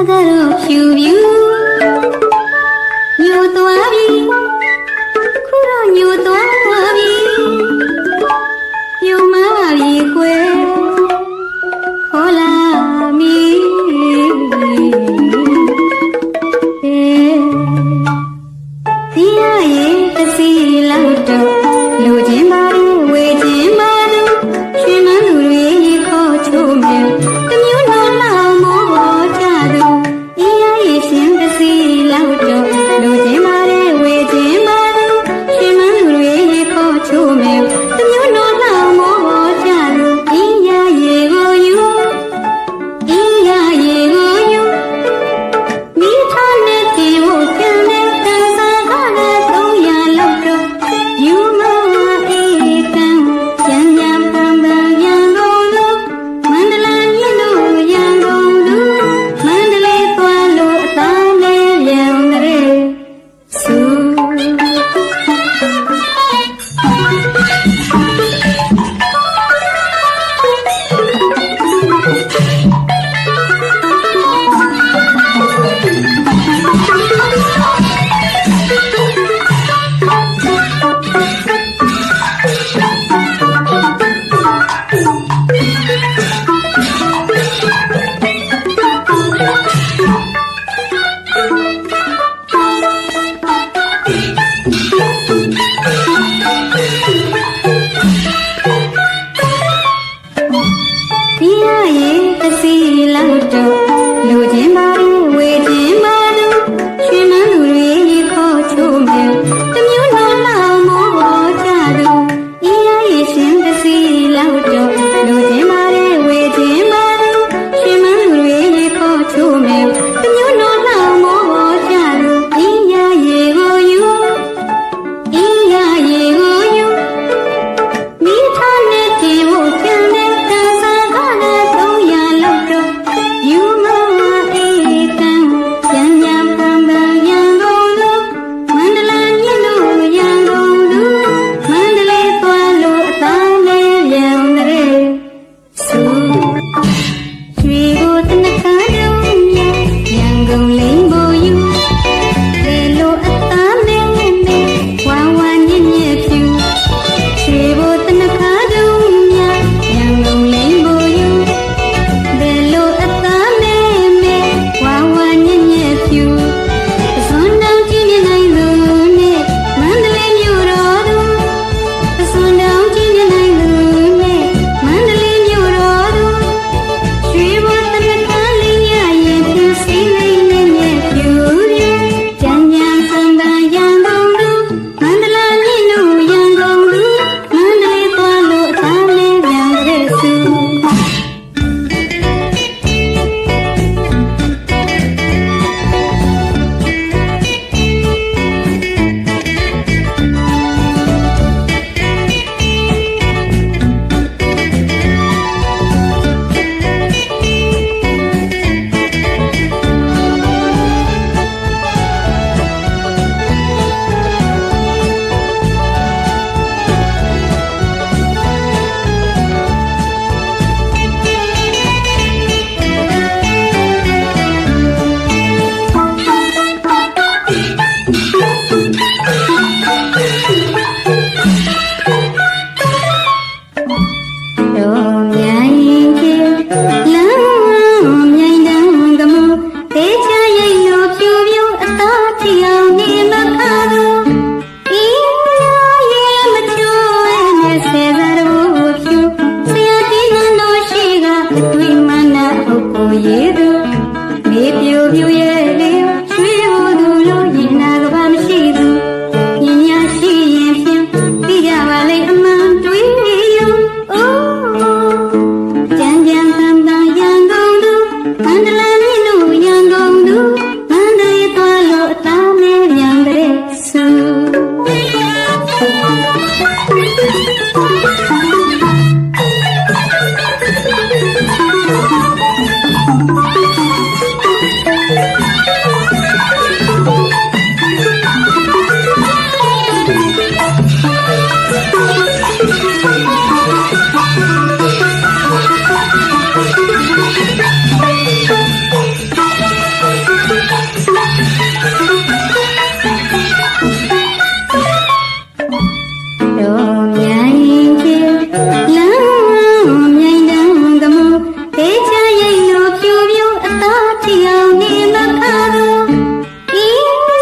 ကတော့ဖြူဖြူညိုသွားပြီခုတော့ညိုသွားပြီညိုမပြီကွယ်ခေါ်လာမီဒီရရဲ့တစီလောက်တော့လူချင်းပါဝေချင်းပါတို့ရှင်မလူတွေရေခေါ်ချိုးမြတမျိုးလုံးလောက်မောကြသူဒီရရဲ့ရှင်တစီလောက်တော့လူချင်းပါဝေချင်းပါတို့ရှင်မလူတွေရေ တော်မြိုင်ချေလမ်းမြိုင်တန်းကမူဒေချရိတ်လိုဖြူဖြူအသားထီအောင်နေမခါတော့ဤ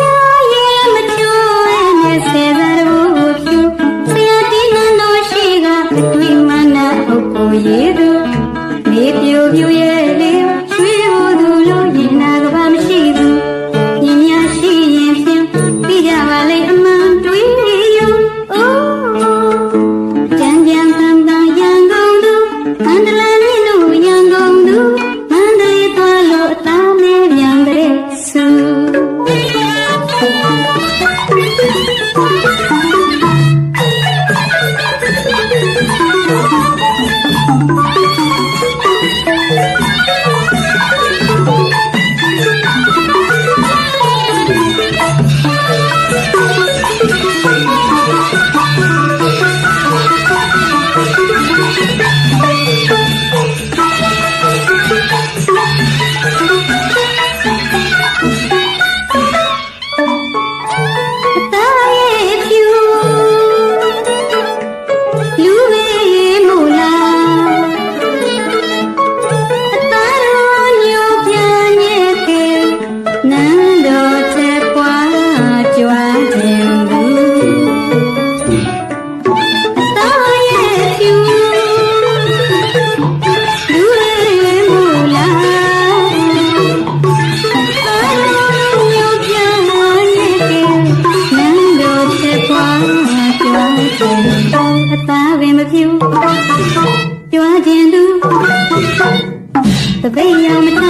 ညာရဲ့မချွဲနဲ့စေသာတော်ဖြူဆရာတိနန်းတော်ရှိကတွေ့မနာဟုတ်ကိုရေသူနေပြူပြူရဲ့လေရွှေဘို့သူလို့ရင်နာကဘာမရှိဘူးညညာရှိရင်ဖြင့်ပြကြပါလေအမှန်တွေ့ယူအိုးကြံကြံတန်တန်ရန်ကုန်သူမန္တလေးမြင့်လို့ရန်ကုန်သူမန္တလေးသွားလို့အသားလေးပြန်တဲ့ဆူအသားပင်မဖြူကြွားခြင်းသူတပိတ်ရောင်မ